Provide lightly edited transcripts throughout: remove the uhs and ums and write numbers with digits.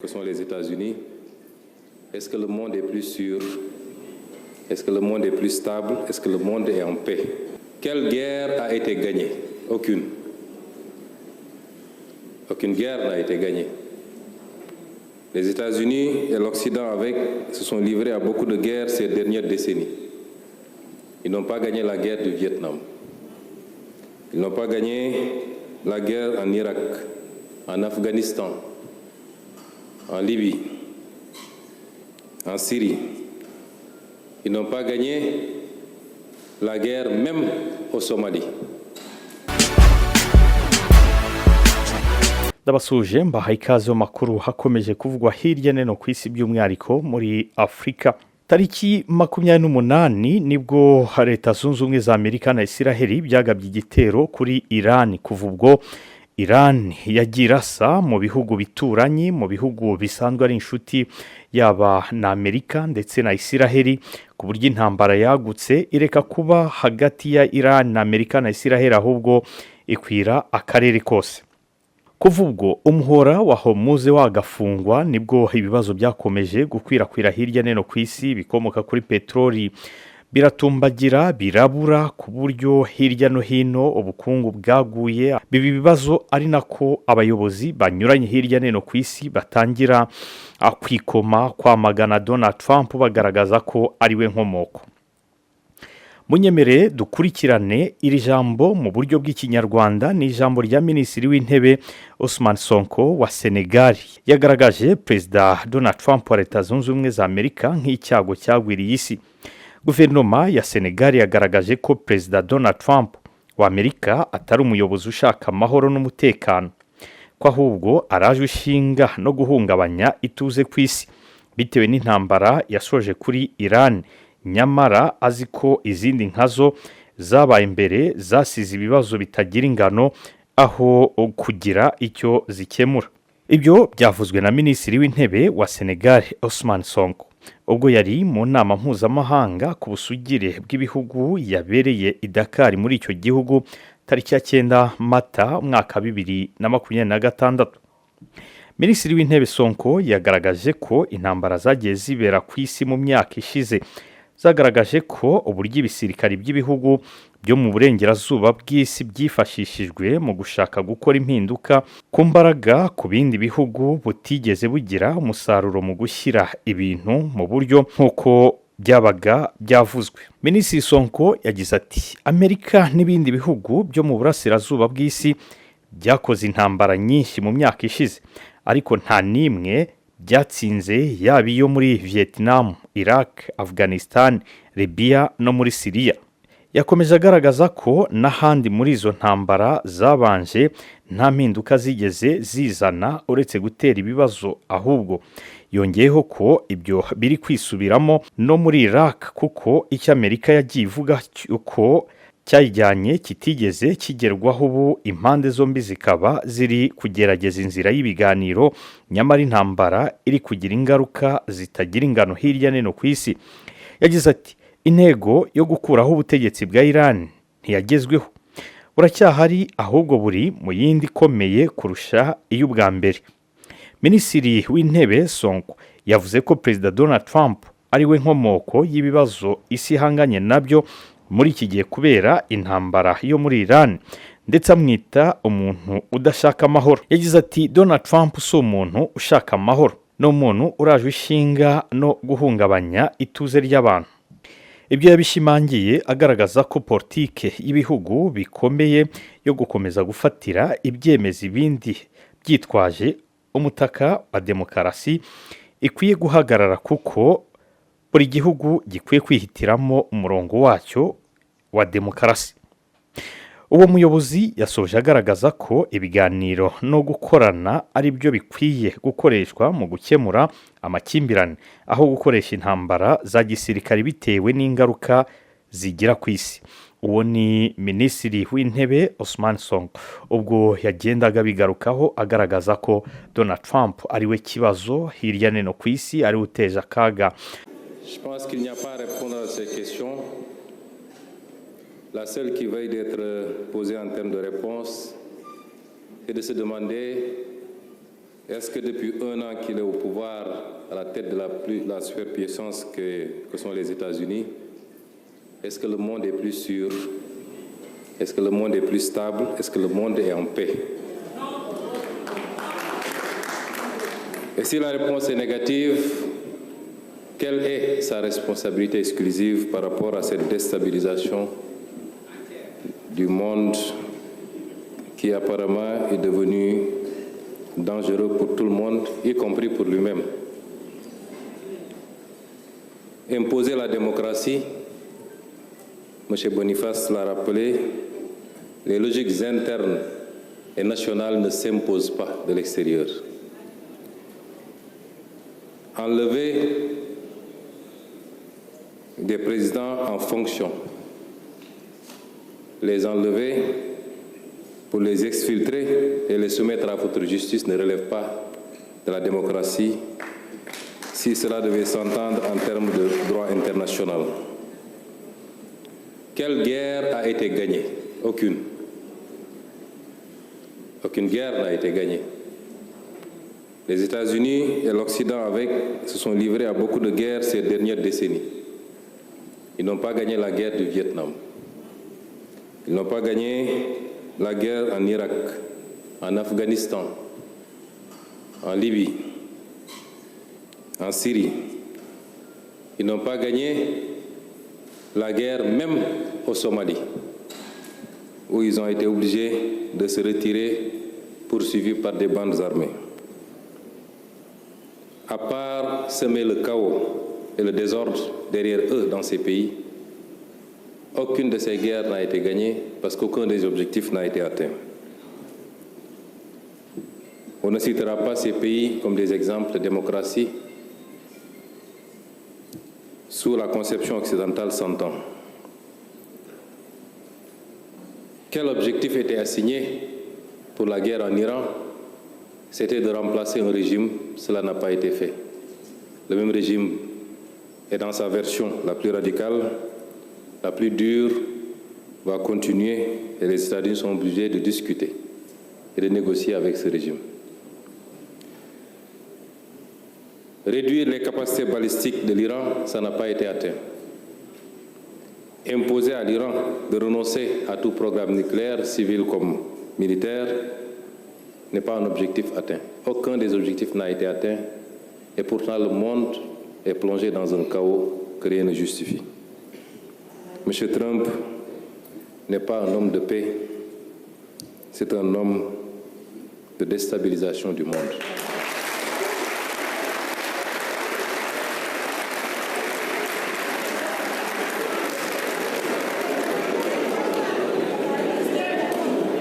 que sont les États-Unis, est-ce que le monde est plus sûr? Est-ce que le monde est plus stable? Est-ce que le monde est en paix? Quelle guerre a été gagnée? Aucune. Aucune guerre n'a été gagnée. Les États-Unis et l'Occident avec se sont livrés à beaucoup de guerres ces dernières décennies. Ils n'ont pas gagné la guerre du Vietnam. Ils n'ont pas gagné la guerre en Irak, en Afghanistan, en Libye, en Syrie. Ils n'ont pas gagné la guerre même au Somalie. ndabasuje mbahaye ikaze mu makuru hakomeje kuvugwa hirya no hino ku isi by'umwihariko muri Afurika. Tariki 28 nibwo Leta Zunze Ubumwe za Amerika na Isiraheli byagabye igitero kuri Iran. Kuva ubwo Iran yagirasa mu bihugu bituranye, mu bihugu bisanzwe ari inshuti yaba na Amerika ndetse na Isiraheli, ku buryo intambara yagutse ireka kuba hagati ya Iran na Amerika na Isiraheli ahubwo ikwira akarere kose. Kuva ubwo umuhora wa Hormuz wagafungwa nibwo ibibazo byakomeje gukwirakwira hirya no hino ku isi bikomoka kuri petroli biratumbagira birabura ku buryo hirya no hino ubukungu bwaguye. Bibi bibazo ari nako abayobozi banyuranye hirya no hino ku isi batangira kwikoma kwamagana Donald Trump bagaragaza ko ari we nkomoko. Munyemere dukurikirane iri jambo mu buryo bw'ikinyarwanda. Ni ijambo rya Minisitiri w'Intebe Ousmane Sonko wa Senegal. Yagaragaje Perezida Donald Trump wa Leta Zunze Ubumwe za Amerika nk'icyago cyagwiriye isi. Guverinoma ya Senegal yagaragaje ko Perezida Donald Trump wa Amerika atari umuyobozi ushaka amahoro n'umutekano, ko ahubwo araje ushinga no guhungabanya ituze ku isi bitewe n'intambara yasoje kuri Iran. Nyamara azi ko izindi nkazo zabaye imbere zasize ibibazo bitagira ingano aho kugira icyo zikemura. Ibyo byavuzwe na Minisitiri w'Intebe wa Senegal Ousmane Sonko ubwo yari mu nama mpuzamahanga ku busugire bw'ibihugu yabereye i Dakar muri icyo gihugu tariki ya 9 Mata umwaka 2026. Minisitiri w'Intebe Sonko yagaragaje ko intambara zagiye zibera ku isi mu myaka ishize zagaragaje ko uburyo ibisirikari by'ibihugu byo mu burengerazuba bw'isi byifashishijwe mu gushaka gukora impinduka ku mbaraga ku bindi bihugu butigeze bugira umusaruro mu gushyira ibintu mu buryo nk'uko byabaga byavuzwe. Minisitiri Sonko yagize ati Amerika n'ibindi bihugu byo mu burasirazuba bw'isi byakoze intambara nyinshi mu myaka ishize, ariko nta nimwe byatsinze, yaba iyo muri Vietnam, Iraq, Afghanistan, Libya no muri Syria. Yakomeje agaragaza ko n'ahandi muri izo ntambara zabanje nta mpinduka zigeze zizana uretse gutera ibibazo, ahubwo yongeyeho ko ibyo biri kwisubiramo no muri Iraq, kuko icyo Amerika yagiye ivuga ko cyayijyanye kitigeze kigerwaho. Ubu impande zombi zikaba ziri kugerageza inzira y'ibiganiro, nyamara intambara iri kugira ingaruka zitagira ingano hirya no hino ku isi. Yagize ati intego yo gukuraho ubutegetsi bwa Iran ntiyagezweho, buracyahari ahubwo buri mu yindi ikomeye kurusha iy'ubwa mbere. Minisitiri w'Intebe Sonko yavuze ko Perezida Donald Trump ari we nkomoko y'ibibazo isi ihanganye nabyo muri iki gihe kubera intambara yo muri Iran, ndetse amwita umuntu udashaka amahoro. Yagize ati Donald Trump si umuntu ushaka amahoro, ni umuntu uraje ushinga no guhungabanya ituze ry'abantu. Ibyo yabishimangiye agaragaza ko politike y'ibihugu bikomeye yo gukomeza gufatira ibyemezo ibindi byitwaje umutaka wa demokarasi ikwiye guhagarara, kuko buri gihugu gikwiye kwihitiramo umurongo wacyo wa demokarasi. Uwo muyobozi yasoje agaragaza ko ibiganiro no gukorana ari byo bikwiye gukoreshwa mu gukemura amakimbirane aho gukoresha intambara za gisirikare bitewe n'ingaruka zigira ku isi. Uwo ni Minisitiri w'Intebe Ousmane Sonko ubwo yagendaga bigarukaho agaragaza ko Donald Trump ari we kibazo hirya no hino ku isi, ari uteje akaga. Je pense qu'il n'y a pas à répondre à ces questions. La seule qui veuille d'être posée en termes de réponse est de se demander Est-ce que depuis un an qu'il est au pouvoir, à la tête de la superpuissance que sont les États-Unis, est-ce que le monde est plus sûr? Est-ce que le monde est plus stable? Est-ce que le monde est en paix? Et si la réponse est négative, quelle est sa responsabilité exclusive par rapport à cette déstabilisation du monde qui apparemment est devenu dangereux pour tout le monde, y compris pour lui-même? Imposer la démocratie, M. Boniface l'a rappelé, les logiques internes et nationales ne s'imposent pas de l'extérieur. Enlever des présidents en fonction, les enlever pour les exfiltrer et les soumettre à votre justice ne relève pas de la démocratie si cela devait s'entendre en termes de droit international. Quelle guerre a été gagnée? Aucune. Aucune guerre n'a été gagnée. Les États-Unis et l'Occident se sont livrés à beaucoup de guerres ces dernières décennies. Ils n'ont pas gagné la guerre du Vietnam. Ils n'ont pas gagné la guerre en Irak, en Afghanistan, en Libye, en Syrie. Ils n'ont pas gagné la guerre même au Somalie, où ils ont été obligés de se retirer, poursuivis par des bandes armées. À part semer le chaos et le désordre derrière eux dans ces pays, aucune de ces guerres n'a été gagnée parce qu'aucun des objectifs n'a été atteint. On ne citera pas ces pays comme des exemples de démocratie sous la conception occidentale s'entend. Quel objectif était assigné pour la guerre en Iran? C'était de remplacer un régime. Cela n'a pas été fait. Le même régime est dans sa version la plus radicale, la plus dure, va continuer et les États-Unis sont obligés de discuter et de négocier avec ce régime. Réduire les capacités balistiques de l'Iran, ça n'a pas été atteint. Imposer à l'Iran de renoncer à tout programme nucléaire, civil comme militaire, n'est pas un objectif atteint. Aucun des objectifs n'a été atteint et pourtant le monde est plongé dans un chaos que rien ne justifie. M. Trump n'est pas un homme de paix, c'est un homme de déstabilisation du monde.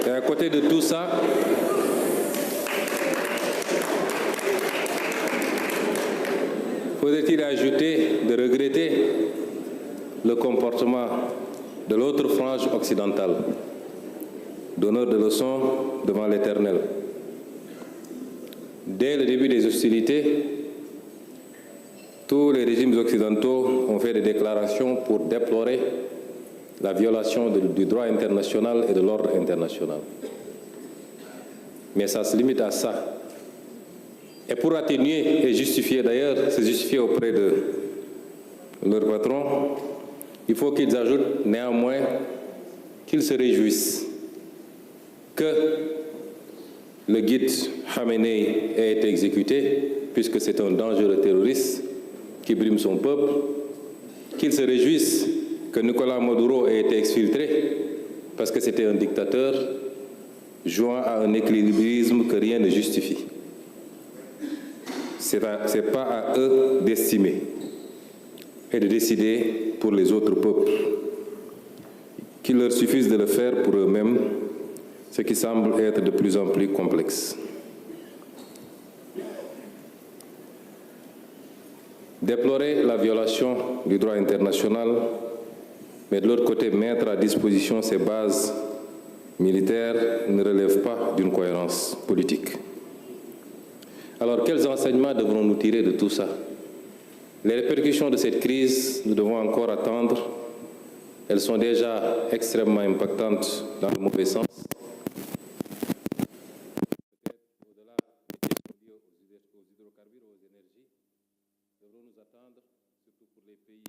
Et à côté de tout ça, faudrait-il ajouter de regretter le comportement de l'autre frange occidentale, donneur de leçons devant l'Éternel. Dès le début des hostilités, tous les régimes occidentaux ont fait des déclarations pour déplorer la violation du droit international et de l'ordre international. Mais ça se limite à ça. Et pour atténuer et justifier d'ailleurs, se justifier auprès de leur patron, il faut qu'ils ajoutent néanmoins qu'ils se réjouissent que le guide Khamenei ait été exécuté, puisque c'est un dangereux terroriste qui brime son peuple, qu'ils se réjouissent que Nicolás Maduro ait été exfiltré, parce que c'était un dictateur, jouant à un équilibrisme que rien ne justifie. Ce n'est pas à eux d'estimer et de décider pour les autres peuples. Qu'il leur suffise de le faire pour eux-mêmes, ce qui semble être de plus en plus complexe. Déplorer la violation du droit international, mais de l'autre côté mettre à disposition ces bases militaires ne relève pas d'une cohérence politique. Alors, quels enseignements devrons-nous tirer de tout ça? Les répercussions de cette crise, nous devons encore attendre. Elles sont déjà extrêmement impactantes dans le mauvais sens. Au-delà des questions liées devront nous attendre, surtout pour les pays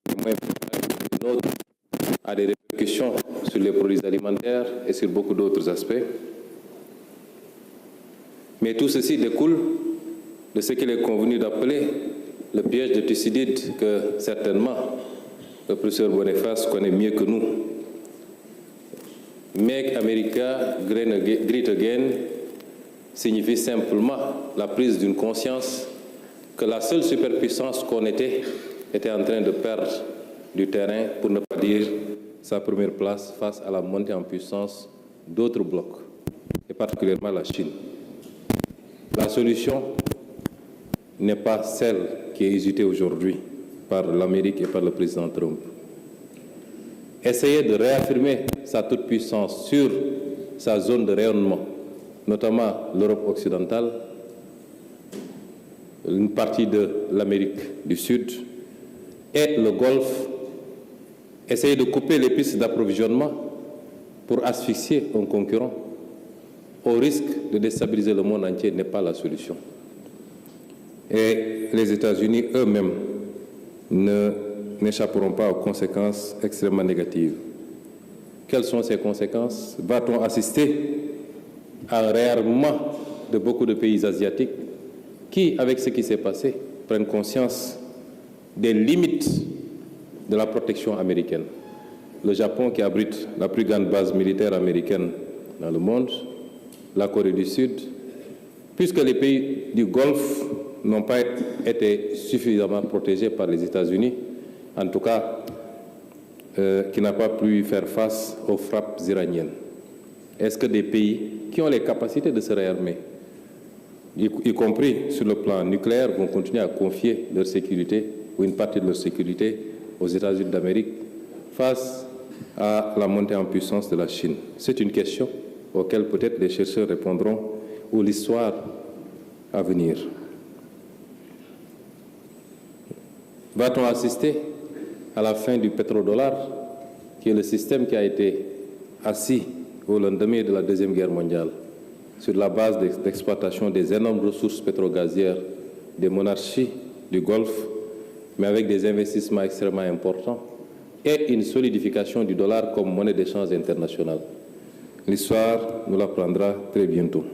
les moins préparés que les nôtres, à des répercussions sur les produits alimentaires et sur beaucoup d'autres aspects. Mais tout ceci découle de ce qu'il est convenu d'appeler le piège de Thucydide, que certainement le professeur Boniface connaît mieux que nous. Make America Great Again signifie simplement la prise d'une conscience que la seule superpuissance qu'on était en train de perdre du terrain, pour ne pas dire sa première place, face à la montée en puissance d'autres blocs, et particulièrement la Chine. La solution n'est pas celle qui est hésitée aujourd'hui par l'Amérique et par le président Trump. Essayer de réaffirmer sa toute-puissance sur sa zone de rayonnement, notamment l'Europe occidentale, une partie de l'Amérique du Sud et le Golfe, essayer de couper les pistes d'approvisionnement pour asphyxier un concurrent au risque de déstabiliser le monde entier n'est pas la solution. Et les États-Unis eux-mêmes n'échapperont pas aux conséquences extrêmement négatives. Quelles sont ces conséquences? Va-t-on assister à un réarmement de beaucoup de pays asiatiques qui, avec ce qui s'est passé, prennent conscience des limites de la protection américaine? Le Japon, qui abrite la plus grande base militaire américaine dans le monde, la Corée du Sud, puisque les pays du Golfe n'ont pas été suffisamment protégés par les États-Unis, en tout cas, qui n'a pas pu faire face aux frappes iraniennes. Est-ce que des pays qui ont les capacités de se réarmer, y compris sur le plan nucléaire, vont continuer à confier leur sécurité ou une partie de leur sécurité aux États-Unis d'Amérique face à la montée en puissance de la Chine? C'est une question auxquelles peut-être les chercheurs répondront, ou l'histoire à venir. Va-t-on assister à la fin du pétrodollar, qui est le système qui a été assis au lendemain de la Deuxième Guerre mondiale, sur la base d'exploitation des énormes ressources pétrogazières des monarchies du Golfe, mais avec des investissements extrêmement importants et une solidification du dollar comme monnaie d'échange internationale? L'histoire nous l'apprendra très bientôt.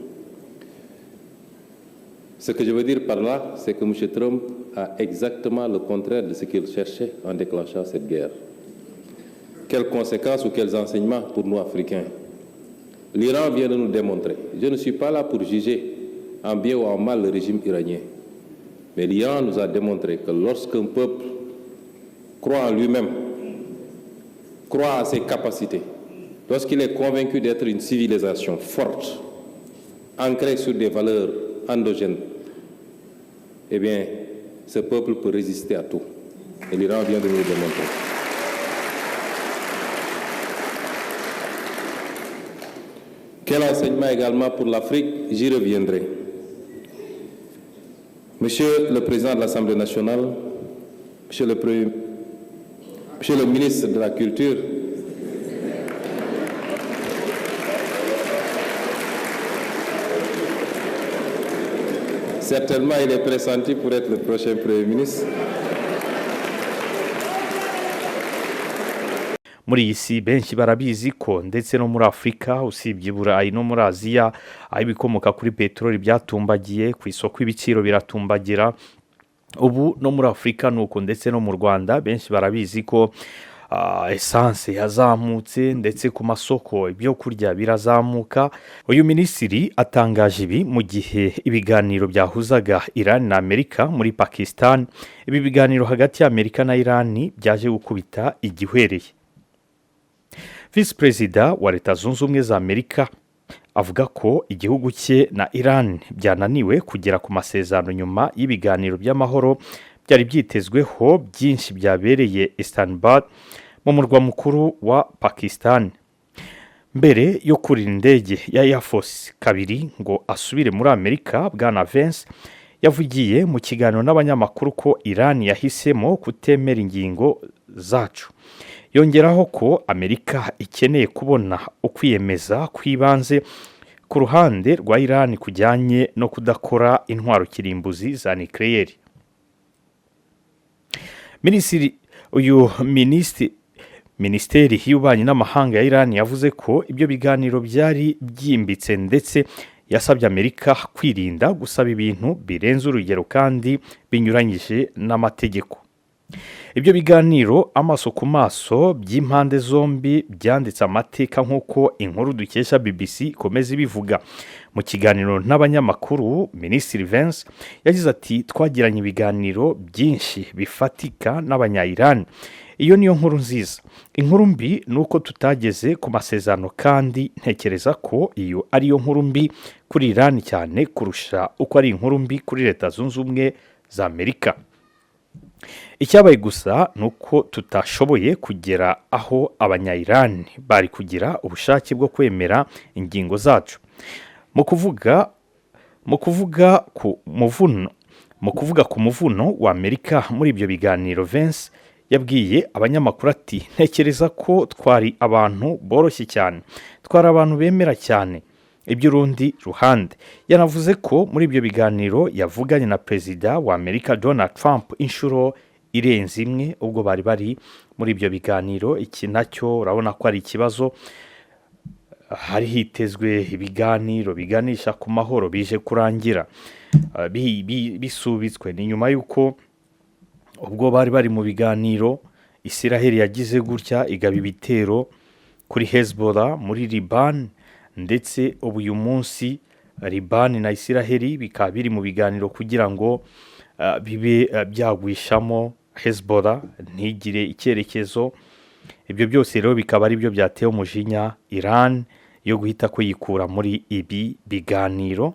Ce que je veux dire par là, c'est que M. Trump a exactement le contraire de ce qu'il cherchait en déclenchant cette guerre. Quelles conséquences ou quels enseignements pour nous, Africains? L'Iran vient de nous démontrer. Je ne suis pas là pour juger en bien ou en mal le régime iranien. Mais l'Iran nous a démontré que lorsqu'un peuple croit en lui-même, croit à ses capacités, lorsqu'il est convaincu d'être une civilisation forte, ancrée sur des valeurs endogènes, eh bien, ce peuple peut résister à tout. Et l'Iran vient de nous le démontrer. Quel enseignement également pour l'Afrique? J'y reviendrai. Monsieur le Président de l'Assemblée nationale, Monsieur le ministre de la Culture, certainement il est pressenti pour être le prochain Premier ministre. muri iyi si benshi barabizi ko ndetse no muri Afurika usibye Burayi no muri Aziya aho ibikomoka kuri peteroli byatumbagiye ku isoko ibiciro biratumbagira. Ubu no muri Afurika nuko ndetse no mu Rwanda benshi barabizi ko essence yazamutse ndetse ku masoko ibyo kurya birazamuka. Uyu minisitiri atangaje ibi mu gihe ibiganiro byahuzaga Iran na Amerika muri Pakistan. Ibi biganiro hagati ya Amerika na Iran byaje gukubita igihwereye. Vice Perezida wa Leta Zunze Ubumwe za Amerika avuga ko igihugu cye na Iran byananiwe kugera ku masezerano nyuma y'ibiganiro by'amahoro byari byitezweho byinshi byabereye Islamabad mu murwa mukuru wa Pakistan. Mbere yo kurira indege ya Air Force kabiri ngo asubire muri Amerika, Bwana Vance yavugiye mu kiganiro n'abanyamakuru ko Iran yahisemo kutemera ingingo zacu. Yongeraho ko Amerika ikeneye kubona ukwiyemeza kwibanze ku ruhande rwa Iran kujyanye no kudakora intwaro kirimbuzi za nucleaire. Minisiteri y'ububanyi n'amahanga ya Iran yavuze ko ibyo biganiro byari byimbitse ndetse yasabye Amerika kwirinda gusaba ibintu birenze urugero kandi binyuranyije n'amategeko. Ibyo biganiro amaso ku maso by'impande zombi byanditse amateka nk'uko inkuru dukesha BBC ikomeza ibivuga. Mu kiganiro n'abanyamakuru, Minisitiri Vance yagize ati twagiranye ibiganiro byinshi bifatika n'abanya-Iran. Iyo niyo nkuru nziza. Inkuru mbi ni uko tutageze ku masezerano kandi ntekereza ko iyo ariyo nkuru mbi kuri Iran cyane kurusha uko ari inkuru mbi kuri Leta Zunze Ubumwe za Amerika. Icyabaye gusa ni uko tutashoboye kugera aho abanya-Iran bari kugira ubushake bwo kwemera ingingo zacu. Mu kuvuga ku muvuno wa Amerika muri ibyo biganiro, Vance yabwiye abanyamakuru ati ntekereza ko twari abantu boroshye cyane, twari abantu bemera cyane iby'urundi ruhande. Yanavuze ko muri ibyo biganiro yavuganye na Perezida wa Amerika Donald Trump inshuro irenze imwe ubwo bari muri ibyo biganiro. Iki nacyo urabona ko ari ikibazo. Hari hitezwe ibiganiro biganisha ku mahoro bije kurangira bisubitswe. Ni nyuma y'uko ubwo bari mu biganiro Isiraheli yagize gutya igaba ibitero kuri Hezbollah muri Liban, ndetse ubu uyu munsi Liban na Isiraheli bikaba biri mu biganiro kugira ngo bibe byagwishamo Hezbollah ntigire icyerekezo. Ibyo byose rero bikaba ari byo byateye umujinya Iran yo guhita kuyikura muri ibi biganiro.